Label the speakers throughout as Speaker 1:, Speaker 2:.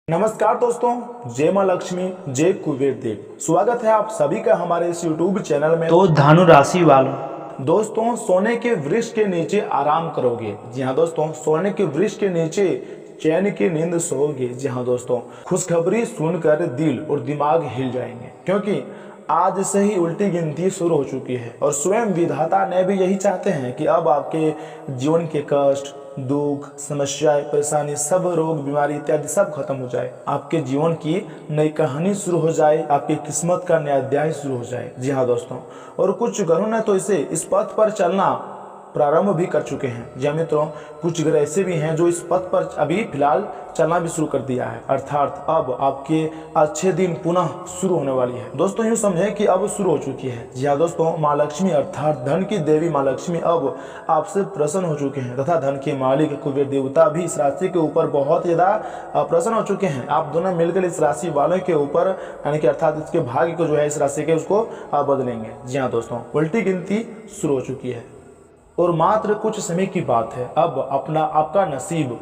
Speaker 1: नमस्कार दोस्तों, जय माँ लक्ष्मी, जय कुबेर देव। स्वागत है आप सभी का हमारे इस YouTube चैनल में।
Speaker 2: तो धनु राशि वालों,
Speaker 1: दोस्तों, सोने के वृक्ष के नीचे आराम करोगे। जी हाँ दोस्तों, सोने के वृक्ष के नीचे चैन की नींद सोओगे। जी हाँ दोस्तों, खुशखबरी सुनकर दिल और दिमाग हिल जाएंगे, क्योंकि आज से ही उल्टी गिनती शुरू हो चुकी है और स्वयं विधाता ने भी यही चाहते हैं कि अब आपके जीवन के कष्ट, दुख, समस्याएं, परेशानी, सब रोग, बीमारी इत्यादि सब खत्म हो जाए। आपके जीवन की नई कहानी शुरू हो जाए, आपकी किस्मत का नया अध्याय शुरू हो जाए। जी हाँ दोस्तों, और कुछ ग्रहों ने तो इस पथ पर चलना प्रारंभ भी कर चुके हैं। जी मित्रों, कुछ ग्रह ऐसे भी हैं जो इस पथ पर अभी फिलहाल चलना भी शुरू कर दिया है, अर्थात अब आपके अच्छे दिन पुनः शुरू होने वाली है। दोस्तों, यूँ समझें कि अब शुरू हो चुकी है। जी हाँ दोस्तों, माँ लक्ष्मी अर्थात धन की देवी माँ लक्ष्मी अब आपसे प्रसन्न हो चुके हैं तथा धन के मालिक कुबेर देवता भी इस राशि के ऊपर बहुत ज्यादा प्रसन्न हो चुके हैं। आप दोनों मिलकर इस राशि वालों के ऊपर यानी कि अर्थात इसके भाग्य को जो है इस राशि के उसको बदलेंगे। जी हाँ दोस्तों, उल्टी गिनती शुरू हो चुकी है और मात्र कुछ समय की बात है, अब आपका नसीब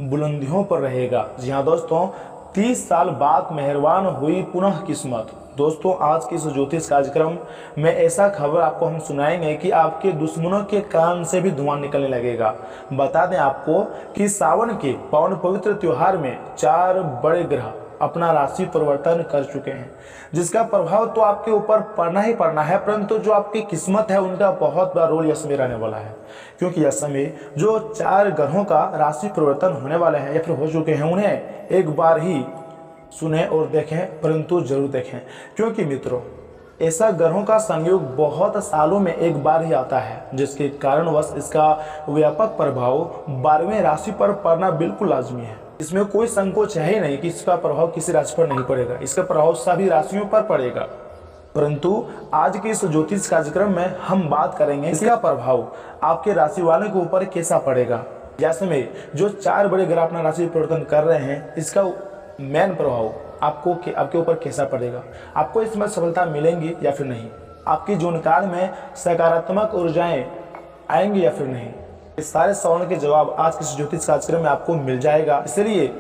Speaker 1: बुलंदियों पर रहेगा। जी हाँ दोस्तों, 30 साल बाद मेहरबान हुई पुनः किस्मत। दोस्तों, आज के इस ज्योतिष कार्यक्रम में ऐसा खबर आपको हम सुनाएंगे कि आपके दुश्मनों के कान से भी धुआं निकलने लगेगा। बता दें आपको कि सावन के पावन पवित्र त्योहार में 4 बड़े ग्रह अपना राशि परिवर्तन कर चुके हैं, जिसका प्रभाव तो आपके ऊपर पड़ना ही पड़ना है, परंतु जो आपकी किस्मत है उनका बहुत बड़ा रोल यह समय रहने वाला है। क्योंकि यह समय जो 4 ग्रहों का राशि परिवर्तन होने वाले हैं या फिर हो चुके हैं, उन्हें एक बार ही सुने और देखें, परंतु जरूर देखें, क्योंकि मित्रों ऐसा ग्रहों का संयोग बहुत सालों में एक बार ही आता है, जिसके कारणवश इसका व्यापक प्रभाव 12वें राशि पर पड़ना बिल्कुल लाजमी है। इसमें कोई संकोच है ही नहीं कि इसका प्रभाव किसी राशि पर नहीं पड़ेगा, इसका प्रभाव सभी राशियों पर पड़ेगा। परंतु आज के इस ज्योतिष कार्यक्रम में हम बात करेंगे इसका प्रभाव आपके राशि वालों के ऊपर कैसा पड़ेगा। जैसे में जो 4 बड़े ग्रह अपना राशि परिवर्तन कर रहे हैं, इसका मेन प्रभाव आपके ऊपर कैसा पड़ेगा, आपको इसमें सफलता मिलेंगी या फिर नहीं, आपके जीवन काल में सकारात्मक ऊर्जाएं आएंगी या फिर नहीं, इस सारे सवालों के जवाब आज के ज्योतिष कार्यक्रम में आपको मिल जाएगा। इसलिए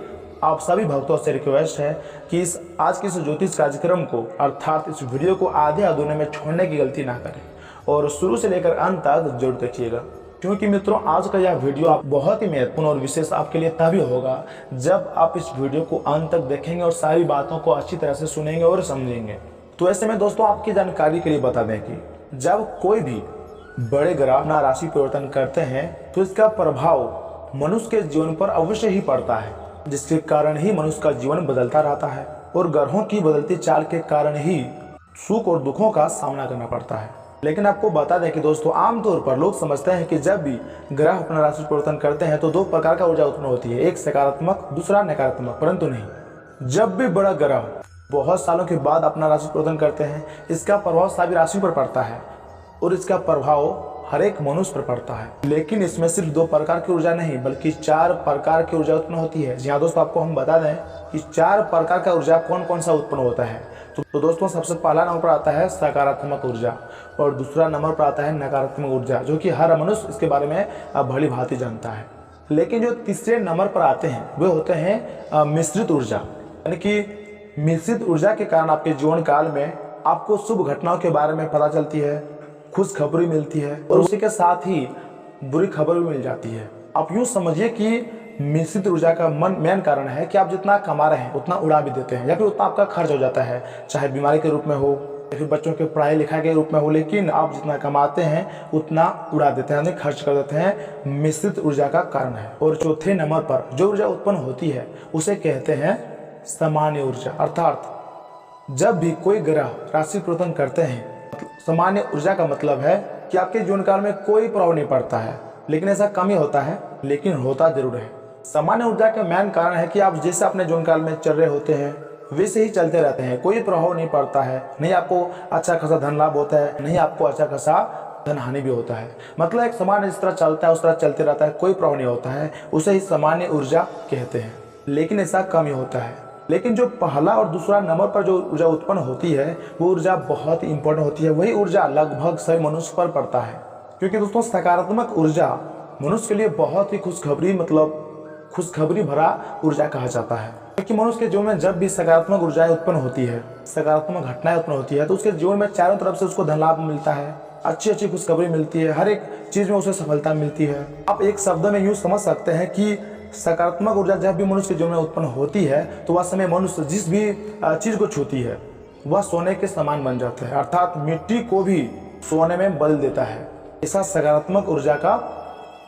Speaker 1: आप सभी भक्तों से रिक्वेस्ट है कि आज के इस ज्योतिष कार्यक्रम को अर्थात इस वीडियो को आधे अधूरे में छोड़ने की गलती ना करें और शुरू से लेकर अंत तक जरूर देखिएगा, क्योंकि मित्रों आज का यह वीडियो आप बहुत ही महत्वपूर्ण और विशेष आपके लिए तभी होगा जब आप इस वीडियो को अंत तक देखेंगे और सारी बातों को अच्छी तरह से सुनेंगे और समझेंगे। तो ऐसे में दोस्तों, आपकी जानकारी के लिए बता दें कि जब कोई भी बड़े ग्रह अपना राशि परिवर्तन करते हैं तो इसका प्रभाव मनुष्य के जीवन पर अवश्य ही पड़ता है, जिसके कारण ही मनुष्य का जीवन बदलता रहता है और ग्रहों की बदलती चाल के कारण ही सुख और दुखों का सामना करना पड़ता है। लेकिन आपको बता दें कि दोस्तों, आमतौर पर लोग समझते हैं कि जब भी ग्रह अपना राशि परिवर्तन करते हैं तो 2 प्रकार का ऊर्जा उत्पन्न होती है, एक सकारात्मक, दूसरा नकारात्मक। परंतु नहीं, जब भी बड़ा ग्रह बहुत सालों के बाद अपना राशि परिवर्तन करते हैं, इसका प्रभाव सभी राशियों पर पड़ता है और इसका प्रभाव हर एक मनुष्य पर पड़ता है। लेकिन इसमें सिर्फ 2 प्रकार की ऊर्जा नहीं बल्कि 4 प्रकार की ऊर्जा उत्पन्न होती है। जी हाँ दोस्तों, आपको हम बता दें कि 4 प्रकार का ऊर्जा कौन कौन सा उत्पन्न होता है। तो दोस्तों, सबसे पहला नंबर पर आता है सकारात्मक ऊर्जा और दूसरा नंबर पर आता है नकारात्मक ऊर्जा, जो कि हर मनुष्य इसके बारे में भली भांति जानता है। लेकिन जो तीसरे नंबर पर आते हैं वे होते हैं मिश्रित ऊर्जा, यानी कि मिश्रित ऊर्जा के कारण आपके जीवन काल में आपको शुभ घटनाओं के बारे में पता चलती है, खुशखबरी मिलती है और उसी के साथ ही बुरी खबर भी मिल जाती है। आप यूँ समझिए कि मिश्रित ऊर्जा का मेन कारण है कि आप जितना कमा रहे हैं उतना उड़ा भी देते हैं या फिर उतना आपका खर्च हो जाता है, चाहे बीमारी के रूप में हो या फिर बच्चों के पढ़ाई लिखाई के रूप में हो, लेकिन आप जितना कमाते हैं उतना उड़ा देते हैं, खर्च कर देते हैं। मिश्रित ऊर्जा का कारण है। और चौथे नंबर पर जो ऊर्जा उत्पन्न होती है उसे कहते हैं सामान्य ऊर्जा, अर्थात जब भी कोई ग्रह राशि परिवर्तन करते हैं, सामान्य ऊर्जा का मतलब है कि आपके जीवन काल में कोई प्रभाव नहीं पड़ता है, लेकिन ऐसा कम ही होता है, लेकिन होता जरूर है। सामान्य ऊर्जा का मेन कारण है कि आप जैसे अपने जीवन काल में चल रहे होते हैं वैसे ही चलते रहते हैं, कोई प्रभाव नहीं पड़ता है, नहीं आपको अच्छा खासा धन लाभ होता है, नहीं आपको अच्छा खासा धन हानि भी होता है। मतलब एक सामान्य जिस तरह चलता है उस तरह चलते रहता है, कोई प्रभाव नहीं होता है, उसे ही सामान्य ऊर्जा कहते हैं। लेकिन ऐसा कम ही होता है। लेकिन जो पहला और दूसरा नंबर पर जो ऊर्जा उत्पन्न होती है वो ऊर्जा बहुत ही इंपॉर्टेंट होती है। वही ऊर्जा लगभग सभी मनुष्य पर पड़ता है, क्योंकि दोस्तों सकारात्मक ऊर्जा मनुष्य के लिए बहुत ही खुशखबरी भरा ऊर्जा कहा जाता है। क्योंकि मनुष्य के जीवन में जब भी सकारात्मक ऊर्जाएं उत्पन्न होती है, सकारात्मक घटनाएं उत्पन्न होती है, तो उसके जीवन में चारों तरफ से उसको धन लाभ मिलता है, अच्छी अच्छी खुशखबरी मिलती है, हर एक चीज में उसे सफलता मिलती है। आप एक शब्द में यूँ समझ सकते हैं कि सकारात्मक ऊर्जा जब भी मनुष्य के जीवन में उत्पन्न होती है तो वह समय मनुष्य जिस भी चीज को छूती है वह सोने के समान बन जाता है, अर्थात मिट्टी को भी सोने में बदल देता है। ऐसा सकारात्मक ऊर्जा का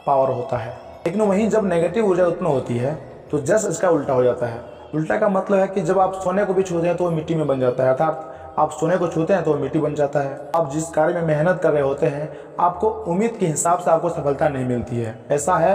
Speaker 1: पावर होता है। लेकिन वहीं जब नेगेटिव ऊर्जा उत्पन्न होती है तो जस्ट इसका उल्टा हो जाता है। उल्टा का मतलब है कि जब आप सोने को भी छूते हैं तो वो मिट्टी में बन जाता है, अर्थात आप सोने को छूते हैं तो वो मिट्टी बन जाता है। आप जिस कार्य में मेहनत कर रहे होते हैं आपको उम्मीद के हिसाब से आपको सफलता नहीं मिलती है। ऐसा है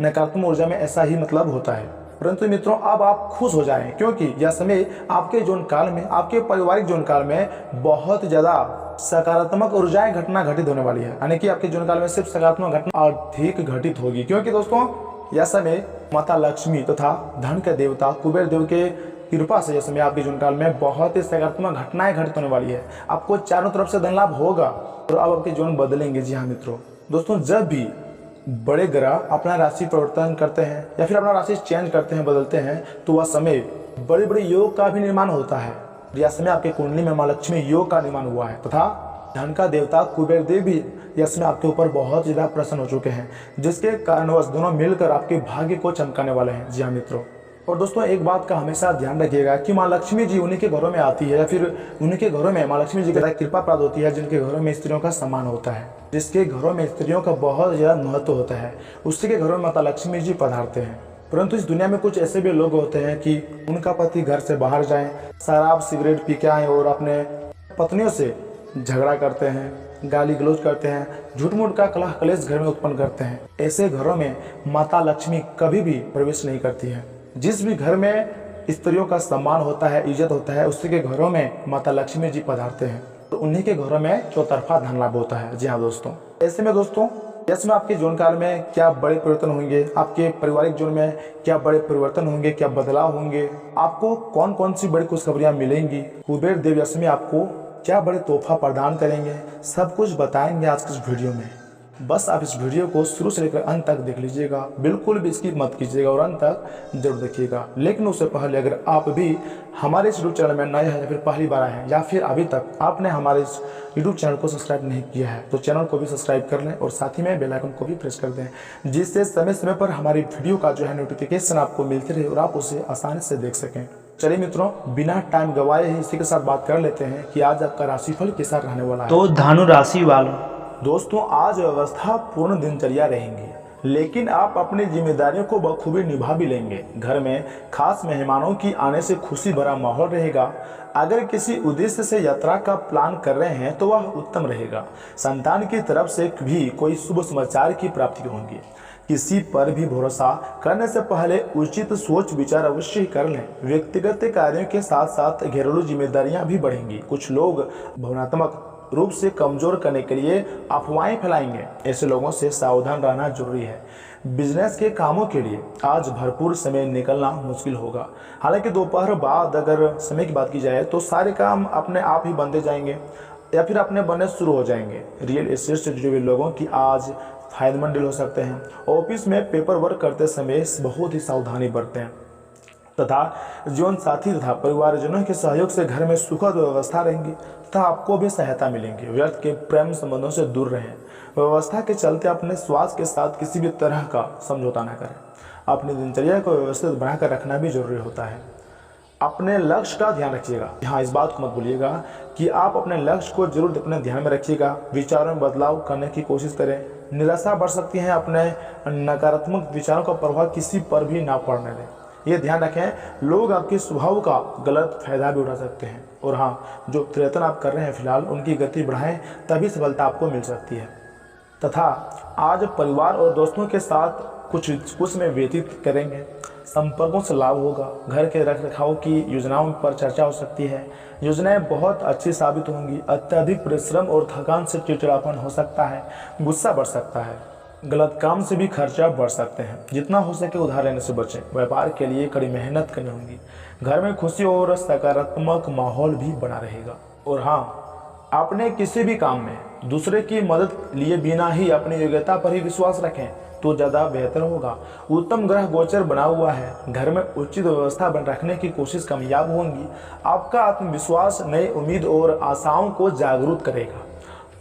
Speaker 1: नकारात्मक ऊर्जा में, ऐसा ही मतलब होता है। परंतु मित्रों अब आप खुश हो जाएं, क्योंकि यह समय आपके जीवन काल में, आपके पारिवारिक जीवन काल में बहुत ज्यादा सकारात्मक ऊर्जाएं घटना घटित होने वाली है। यानी कि आपके जीवन काल में सिर्फ सकारात्मक घटना अधिक घटित होगी, क्योंकि दोस्तों यह समय माता लक्ष्मी तथा धन के देवता कुबेर देव के कृपा से यह समय आपके जीवन काल में बहुत ही सकारात्मक घटनाएं घटित होने वाली है। आपको चारों तरफ से धन लाभ होगा और अब आपके जीवन बदलेंगे। जी हाँ मित्रों, दोस्तों जब भी बड़े ग्रह अपना राशि परिवर्तन करते हैं या फिर अपना राशि चेंज करते हैं, बदलते हैं, तो वह समय बड़े बड़े योग का भी निर्माण होता है। यह समय आपके कुंडली में माँ लक्ष्मी योग का निर्माण हुआ है तथा धन का देवता कुबेर देव भी यह समय आपके ऊपर बहुत ज्यादा प्रसन्न हो चुके हैं, जिसके कारणवश दोनों मिलकर आपके भाग्य को चमकाने वाले हैं। जी हाँ मित्रों, और दोस्तों एक बात का हमेशा ध्यान रखिएगा कि माँ लक्ष्मी जी उन्हीं के घरों में आती है या फिर उन्हीं के घरों में माँ लक्ष्मी जी की कृपा प्राप्त होती है जिनके घरों में स्त्रियों का सम्मान होता है, जिसके घरों में स्त्रियों का बहुत ज्यादा महत्व होता है, उसी के घरों में माता लक्ष्मी जी पधारते हैं। परंतु इस दुनिया में कुछ ऐसे भी लोग होते हैं कि उनका पति घर से बाहर जाए, शराब सिगरेट पी के आए और अपने पत्नियों से झगड़ा करते हैं, गाली गलौज करते हैं, झूठ मूठ का कलह कलेश घर में उत्पन्न करते हैं। ऐसे घरों में माता लक्ष्मी कभी भी प्रवेश नहीं करती है। जिस भी घर में स्त्रियों का सम्मान होता है, इज्जत होता है, उसी के घरों में माता लक्ष्मी जी पधारते हैं, तो उन्हीं के घरों में चौतरफा धन लाभ होता है। जी हाँ दोस्तों, ऐसे में दोस्तों इसमें आपके जीवन काल में क्या बड़े परिवर्तन होंगे, आपके पारिवारिक जीवन में क्या बड़े परिवर्तन होंगे, क्या बदलाव होंगे, आपको कौन कौन सी बड़ी खुशखबरियां मिलेंगी, कुबेर देव इसमें आपको क्या बड़े तोहफा प्रदान करेंगे, सब कुछ बताएंगे आज के इस वीडियो में। बस आप इस वीडियो को शुरू से लेकर अंत तक देख लीजिएगा, बिल्कुल भी स्किप मत कीजिएगा और अंत तक जरूर देखिएगा। लेकिन उससे पहले अगर आप भी हमारे इस यूट्यूब चैनल में नए हैं या फिर पहली बार आए हैं या फिर अभी तक आपने हमारे इस यूट्यूब चैनल को सब्सक्राइब नहीं किया है तो चैनल को भी सब्सक्राइब कर लें और साथ ही में बेल आइकन को भी प्रेस कर दें, जिससे समय समय पर हमारी वीडियो का जो है नोटिफिकेशन आपको मिलते रहे और आप उसे आसानी से देख सकें। चलिए मित्रों, बिना टाइम गवाए ही इसी के साथ बात कर लेते हैं कि आज आपका राशिफल के साथ रहने वाला है।
Speaker 2: तो धनु राशि वालों,
Speaker 1: दोस्तों आज व्यवस्था पूर्ण दिनचर्या रहेंगी, लेकिन आप अपनी जिम्मेदारियों को बखूबी निभा भी लेंगे। घर में खास मेहमानों की आने से खुशी भरा माहौल रहेगा। अगर किसी उद्देश्य से यात्रा का प्लान कर रहे हैं तो वह उत्तम रहेगा। संतान की तरफ से भी कोई शुभ समाचार की प्राप्ति होगी। किसी पर भी भरोसा करने से पहले उचित सोच विचार अवश्य ही कर लें। व्यक्तिगत कार्यों के साथ साथ घरेलू जिम्मेदारियां भी बढ़ेंगी। कुछ लोग भावनात्मक रूप से कमजोर करने के लिए अफवाहें फैलाएंगे, ऐसे लोगों से सावधान रहना जरूरी है। बिजनेस के कामों के लिए आज भरपूर समय निकलना मुश्किल होगा। हालांकि दोपहर बाद अगर समय की बात की जाए तो सारे काम अपने आप ही बनते जाएंगे या फिर अपने बनने शुरू हो जाएंगे। रियल एस्टेट से जुड़े हुए लोगों की आज फायदेमंद डील हो सकते हैं। ऑफिस में पेपर वर्क करते समय बहुत ही सावधानी बरतें तथा जीवन साथी तथा परिवारजनों के सहयोग से घर में सुखद व्यवस्था रहेंगी तथा आपको भी सहायता मिलेंगी। व्यर्थ के प्रेम संबंधों से दूर रहें। व्यवस्था के चलते अपने स्वास्थ्य के साथ किसी भी तरह का समझौता न करें। अपनी दिनचर्या को व्यवस्थित बनाकर रखना भी जरूरी होता है। अपने लक्ष्य का ध्यान रखिएगा। हाँ, इस बात को मत भूलिएगा कि आप अपने लक्ष्य को जरूर अपने ध्यान में रखिएगा। विचारों में बदलाव करने की कोशिश करें। निराशा बढ़ सकती है। अपने नकारात्मक विचारों का प्रभाव किसी पर भी ना पड़ने दें। ये ध्यान रखें, लोग आपके स्वभाव का गलत फायदा भी उठा सकते हैं। और हाँ, जो प्रयत्न आप कर रहे हैं फिलहाल उनकी गति बढ़ाएं, तभी सफलता आपको मिल सकती है। तथा आज परिवार और दोस्तों के साथ कुछ समय व्यतीत करेंगे। संपर्कों से लाभ होगा। घर के रख रखाव की योजनाओं पर चर्चा हो सकती है। योजनाएं बहुत अच्छी साबित होंगी। अत्यधिक परिश्रम और थकान से चिड़चिड़ापन हो सकता है। गुस्सा बढ़ सकता है। गलत काम से भी खर्चा बढ़ सकते हैं। जितना हो सके उधार लेने से बचें। व्यापार के लिए कड़ी मेहनत करनी होगी। घर में खुशी और सकारात्मक माहौल भी बना रहेगा। और हाँ, आपने किसी भी काम में दूसरे की मदद लिए बिना ही अपनी योग्यता पर ही विश्वास रखें तो ज़्यादा बेहतर होगा। उत्तम ग्रह गोचर बना हुआ है, घर में उचित व्यवस्था बन रखने की कोशिश कामयाब होंगी। आपका आत्मविश्वास नई उम्मीद और आशाओं को जागरूक करेगा।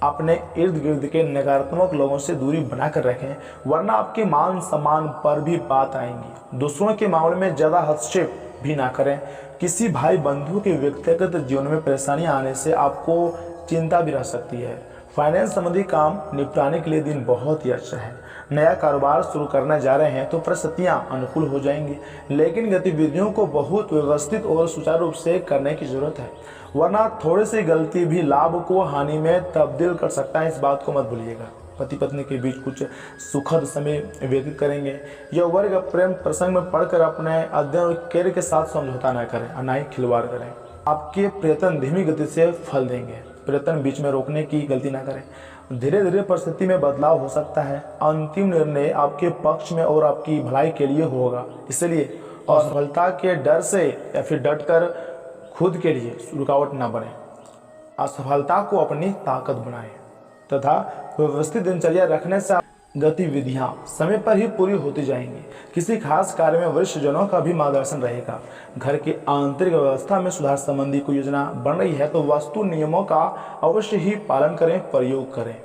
Speaker 1: अपने इर्द गिर्द के नकारात्मक लोगों से दूरी बनाकर रखें, वरना आपके मान सम्मान पर भी बात आएंगी। दूसरों के मामले में ज़्यादा हस्तक्षेप भी ना करें। किसी भाई बंधु के व्यक्तिगत जीवन में परेशानियां आने से आपको चिंता भी रह सकती है। फाइनेंस संबंधी काम निपटाने के लिए दिन बहुत ही अच्छा है। नया कारोबार शुरू करने जा रहे हैं तो परिस्थितियां अनुकूल हो जाएंगी, लेकिन गतिविधियों को बहुत व्यवस्थित और सुचारू रूप से करने की जरूरत है, वरना थोड़ी सी गलती भी लाभ को हानि में तब्दील कर सकता है। इस बात को मत भूलिएगा। पति पत्नी के बीच कुछ सुखद समय व्यतीत करेंगे। यह वर्ग प्रेम प्रसंग में पढ़कर अपने अध्ययन और कैरियर के साथ समझौता न करें और न ही खिलवाड़ करें। आपके प्रयत्न धीमी गति से फल देंगे। प्रयत्न बीच में रोकने की गलती ना करें। धीरे धीरे परिस्थिति में बदलाव हो सकता है। अंतिम निर्णय आपके पक्ष में और आपकी भलाई के लिए होगा। इसलिए असफलता के डर से या फिर डटकर खुद के लिए रुकावट ना बने। असफलता को अपनी ताकत बनाएं तथा व्यवस्थित दिनचर्या रखने से गतिविधियां समय पर ही पूरी होती जाएंगी। किसी खास कार्य में वरिष्ठ जनों का भी मार्गदर्शन रहेगा। घर की आंतरिक व्यवस्था में सुधार संबंधी कोई योजना बन रही है तो वास्तु नियमों का अवश्य ही पालन करें, प्रयोग करें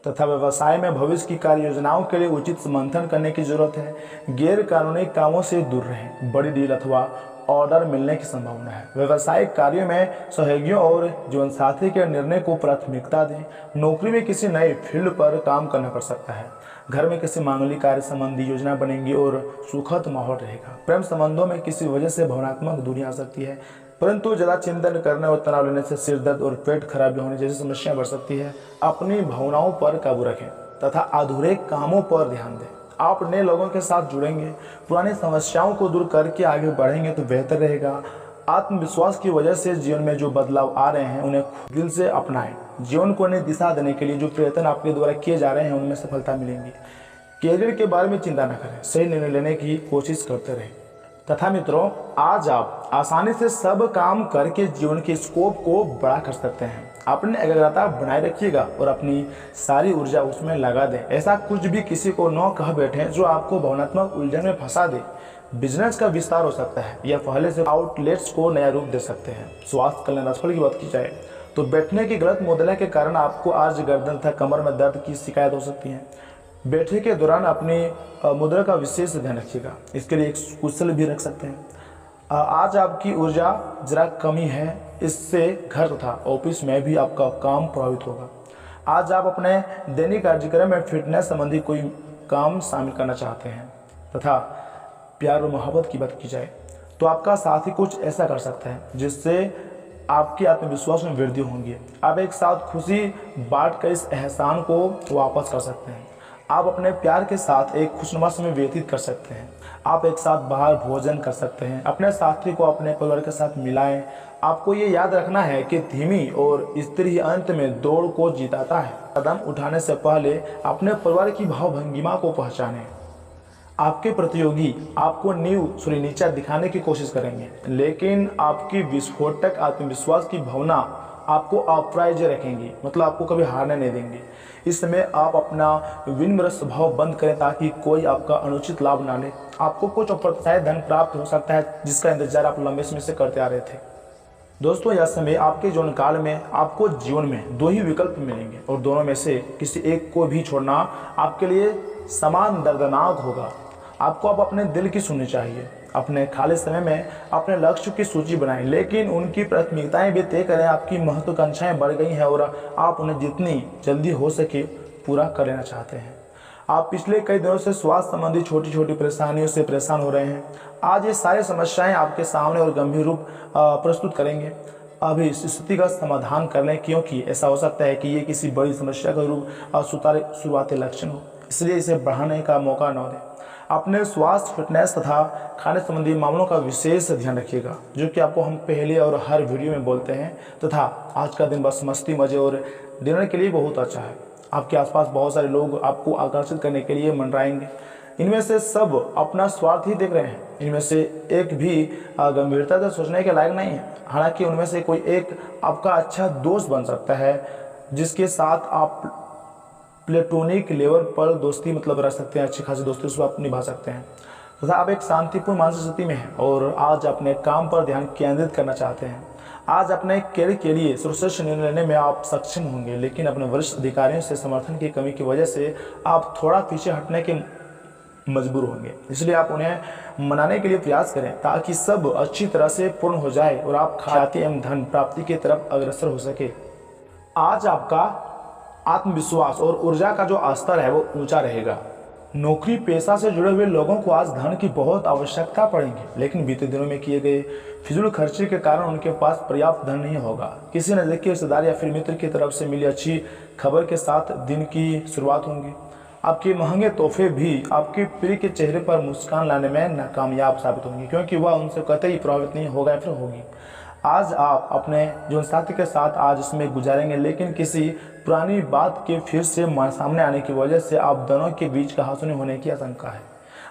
Speaker 1: तथा व्यवसाय में भविष्य की कार्य योजनाओं के लिए उचित मंथन करने की जरूरत है। गैर कानूनी कामों से दूर रहें। बड़ी डील अथवा ऑर्डर मिलने की संभावना है। व्यवसायिक कार्यों में सहयोगियों और जीवनसाथी के निर्णय को प्राथमिकता दें। नौकरी में किसी नए फील्ड पर काम करना पड़ सकता है। घर में किसी मामूली कार्य संबंधी योजना बनेगी और सुखद माहौल रहेगा। प्रेम संबंधों में किसी वजह से भावनात्मक दूरी आ सकती है, परंतु ज़्यादा चिंतन करने और तनाव लेने से सिर दर्द और पेट खराबी होने जैसी समस्याएं बढ़ सकती है। अपनी भावनाओं पर काबू रखें तथा अधूरे कामों पर ध्यान दें। आप नए लोगों के साथ जुड़ेंगे, पुरानी समस्याओं को दूर करके आगे बढ़ेंगे तो बेहतर रहेगा। आत्मविश्वास की वजह से जीवन में जो बदलाव आ रहे हैं उन्हें दिल से अपनाएं। जीवन को नई दिशा देने के लिए जो प्रयत्न आपके द्वारा किए जा रहे हैं उनमें सफलता मिलेंगी। कैरियर के बारे में चिंता न करें, सही निर्णय लेने की कोशिश करते रहें। तथा मित्रों, आज आप आसानी से सब काम करके जीवन के स्कोप को बड़ा कर सकते हैं। अपनी एकाग्रता बनाए रखिएगा और अपनी सारी ऊर्जा उसमें लगा दें। ऐसा कुछ भी किसी को न कह बैठें जो आपको भावनात्मक उलझन में फंसा दे। बिजनेस का विस्तार हो सकता है या पहले से आउटलेट्स को नया रूप दे सकते हैं। स्वास्थ्य कल्याण राशिफल की बात की जाए तो बैठने की गलत मुद्रा के कारण आपको आज गर्दन तथा कमर में दर्द की शिकायत हो सकती है। बैठक के दौरान अपनी मुद्रा का विशेष ध्यान रखिएगा। इसके लिए एक कुशल भी रख सकते हैं। आज आपकी ऊर्जा जरा कमी है, इससे घर तथा ऑफिस में भी आपका काम प्रभावित होगा। आज आप अपने दैनिक कार्यक्रम में फिटनेस संबंधी कोई काम शामिल करना चाहते हैं तथा प्यार और मोहब्बत की बात की जाए तो आपका साथी कुछ ऐसा कर सकता है जिससे आपके आत्मविश्वास में वृद्धि होंगी। आप एक साथ खुशी बांट कर इस एहसान को वापस कर सकते हैं। आप अपने प्यार के साथ एक खुशनुमा समय व्यतीत कर सकते हैं। आप एक साथ बाहर भोजन कर सकते हैं। अपने साथी को अपने परिवार के साथ मिलाएं। आपको ये याद रखना है कि धीमी और स्थिर ही अंत में दौड़ को जिताता है। कदम उठाने से पहले अपने परिवार की भावभंगिमा को पहचानें। आपके प्रतियोगी आपको नीचा दिखाने की कोशिश करेंगे, लेकिन आपकी विस्फोटक आत्मविश्वास की भावना आपको अप्राज्य रखेंगी, मतलब आपको कभी हारने नहीं देंगे। इस समय आप अपना विनम्र स्वभाव बंद करें ताकि कोई आपका अनुचित लाभ ना ले। आपको कुछ अप्रत्याशित धन प्राप्त हो सकता है जिसका इंतजार आप लंबे समय से करते आ रहे थे। दोस्तों, यह समय आपके जीवन काल में आपको जीवन में दो ही विकल्प मिलेंगे और दोनों में से किसी एक को भी छोड़ना आपके लिए समान दर्दनाक होगा। आपको अब अपने दिल की सुननी चाहिए। अपने खाली समय में अपने लक्ष्य की सूची बनाएं, लेकिन उनकी प्राथमिकताएं भी तय करें। आपकी महत्वाकांक्षाएं बढ़ गई हैं और आप उन्हें जितनी जल्दी हो सके पूरा कर लेना चाहते हैं। आप पिछले कई दिनों से स्वास्थ्य संबंधी छोटी छोटी परेशानियों से परेशान हो रहे हैं। आज ये सारी समस्याएं आपके सामने और गंभीर रूप प्रस्तुत करेंगे। अभी इस स्थिति का समाधान कर लें, क्योंकि ऐसा हो सकता है कि ये किसी बड़ी समस्या का रूप शुरुआती लक्षण हो, इसलिए इसे बढ़ाने का मौका न दें। अपने स्वास्थ्य, फिटनेस तथा खाने संबंधी मामलों का विशेष ध्यान रखिएगा, जो कि आपको हम पहले और हर वीडियो में बोलते हैं। तथा आज का दिन बस मस्ती, मजे और डिनर के लिए बहुत अच्छा है। आपके आसपास बहुत सारे लोग आपको आकर्षित करने के लिए मंडराएंगे। इनमें से सब अपना स्वार्थ ही देख रहे हैं। इनमें से एक भी गंभीरता से सोचने के लायक नहीं है। हालांकि उनमें से कोई एक आपका अच्छा दोस्त बन सकता है, जिसके साथ आप प्लेटोनिक लेवल पर दोस्ती रख सकते हैं, अच्छी खासी दोस्ती उसको आप निभा सकते हैं। तथा आप एक शांतिपूर्ण मानसिक स्थिति में हैं और आज अपने काम पर ध्यान केंद्रित करना चाहते हैं। आज अपने कैरियर के लिए सर्वश्रेष्ठ निर्णय लेने में आप सक्षम होंगे, लेकिन अपने वरिष्ठ अधिकारियों से समर्थन की कमी की वजह से आप थोड़ा पीछे हटने के मजबूर होंगे। इसलिए आप उन्हें मनाने के लिए प्रयास करें ताकि सब अच्छी तरह से पूर्ण हो जाए और आप ख्याति एवं धन प्राप्ति की तरफ अग्रसर हो सके। आज आपका आत्मविश्वास और ऊर्जा का जो स्तर है वो ऊंचा रहेगा। नौकरी पेशा से जुड़े हुए लोगों को आज धन की बहुत आवश्यकता पड़ेगी, लेकिन बीते दिनों में किए गए फिजूल खर्चे के कारण उनके पास पर्याप्त धन नहीं होगा। किसी नजदीकी रिश्तेदार या फिर मित्र की तरफ से मिली अच्छी खबर के साथ दिन की शुरुआत होंगी। आपके महंगे तोहफे भी आपके प्रिय के चेहरे पर मुस्कान लाने में नाकामयाब साबित होंगी, क्योंकि वह उनसे कतई प्रभावित नहीं होगा या फिर होगी। आज आप अपने जीवनसाथी के साथ आज इसमें गुजारेंगे, लेकिन किसी पुरानी बात के फिर से सामने आने की वजह से आप दोनों के बीच कहासुनी होने की आशंका है।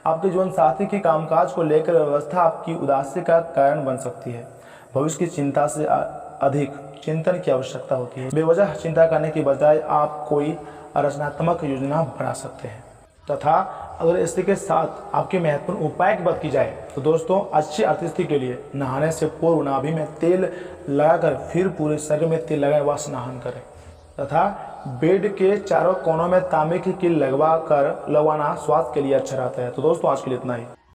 Speaker 1: आपके जीवन साथी के कामकाज को लेकर व्यवस्था आपकी उदासी का कारण बन सकती है। भविष्य की चिंता से अधिक चिंतन की आवश्यकता होती है। बेवजह चिंता करने की बजाय आप कोई रचनात्मक योजना बना सकते हैं। तथा अगर इसके के साथ आपके महत्वपूर्ण उपाय की बात की जाए तो दोस्तों, अच्छी आर्थिक स्थिति के लिए नहाने से पूर्व नाभि में तेल लगाकर फिर पूरे शरीर में तेल लगाए व स्नान करें। तथा बेड के चारों कोनों में तांबे की कील लगवाना स्वास्थ्य के लिए अच्छा रहता है। तो दोस्तों, आज के लिए इतना ही।